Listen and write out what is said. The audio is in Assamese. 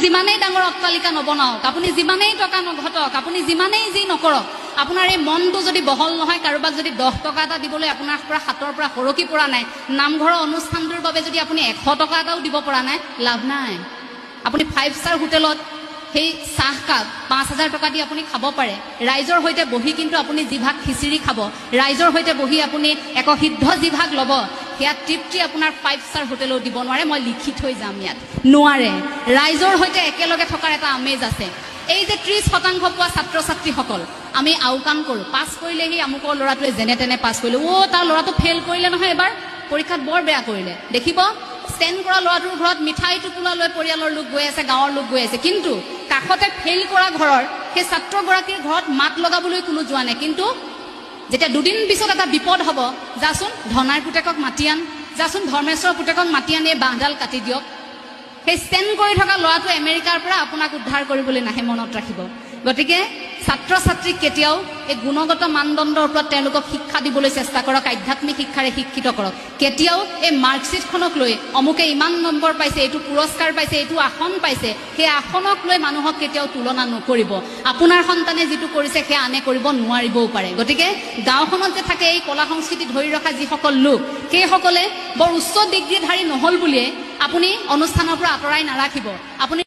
যিমানেই ডাঙৰ অট্টালিকা নবনাওক, আপুনি যিমানেই টকা নঘটক, আপুনি যিমানেই যি নকৰক, আপোনাৰ এই মনটো যদি বহল নহয়, কাৰোবাক যদি 10 টকা এটা দিবলৈ আপোনাৰ পৰা হাতৰ পৰা সৰকি পৰা নাই, নামঘৰৰ অনুষ্ঠানটোৰ বাবে যদি আপুনি 100 টকা এটাও দিব পৰা নাই, লাভ নাই। আপুনি 5 ষ্টাৰ হোটেলত সেই চাহকাপ 5,000 টকা দি আপুনি খাব পাৰে। ৰাইজৰ সৈতে বহি কিন্তু আপুনি জিভাগ খিচিৰি খাব, ৰাইজৰ সৈতে বহি আপুনি এক সিদ্ধ জিভাগ ল'ব, সেয়া তৃপ্তি আপোনাৰ 5 ষ্টাৰ হোটেলেও দিব নোৱাৰে। মই লিখি থৈ যাম ইয়াত, নোৱাৰে। ৰাইজৰ সৈতে একেলগে থকাৰ এটা আমেজ আছে। এই যে 30% পোৱা ছাত্ৰ ছাত্ৰীসকল আমি আওকাণ কৰোঁ, পাছ কৰিলেহি আমুকৰ ল'ৰাটোৱে যেনে তেনে পাছ কৰিলে, তাৰ ল'ৰাটো ফেইল কৰিলে নহয়, এবাৰ পৰীক্ষাত বৰ বেয়া কৰিলে। দেখিব ষ্টেণ্ড কৰা ল'ৰাটোৰ ঘৰত মিঠাই টোপোলা লৈ পৰিয়ালৰ লোক গৈ আছে, গাঁৱৰ লোক গৈ আছে, কিন্তু কাষতে ফেইল কৰা ঘৰৰ সেই ছাত্ৰগৰাকীৰ ঘৰত মাত লগাবলৈ কোনো যোৱা নাই। কিন্তু যেতিয়া দুদিন পিছত এটা বিপদ হ'ব, যাচোন ধনাইৰ পুতেকক মাতি আন, যাচোন ধৰ্মেশ্বৰৰ পুতেকক মাতি আনি বাঁহডাল কাটি দিয়ক। সেই ষ্টেণ্ড কৰি থকা ল'ৰাটো আমেৰিকাৰ পৰা আপোনাক উদ্ধাৰ কৰিবলৈ নাহে, মনত ৰাখিব। গতিকে ছাত্ৰ ছাত্ৰীক কেতিয়াও এই গুণগত মানদণ্ডৰ ওপৰত তেওঁলোকক শিক্ষা দিবলৈ চেষ্টা কৰক, আধ্যাত্মিক শিক্ষাৰে শিক্ষিত কৰক। কেতিয়াও এই মাৰ্কশ্বিটখনক লৈ অমুকে ইমান নম্বৰ পাইছে, এইটো পুৰস্কাৰ পাইছে, এইটো আসন পাইছে, সেই আসনক লৈ মানুহক কেতিয়াও তুলনা নকৰিব। আপোনাৰ সন্তানে যিটো কৰিছে সেয়া আনে কৰিব নোৱাৰিবও পাৰে। গতিকে গাঁওখনত যে থাকে এই কলা সংস্কৃতি ধৰি ৰখা যিসকল লোক, সেইসকলে বৰ উচ্চ ডিগ্ৰীধাৰী নহ'ল বুলিয়ে আপুনি অনুষ্ঠানৰ পৰা আঁতৰাই নাৰাখিব। আপুনি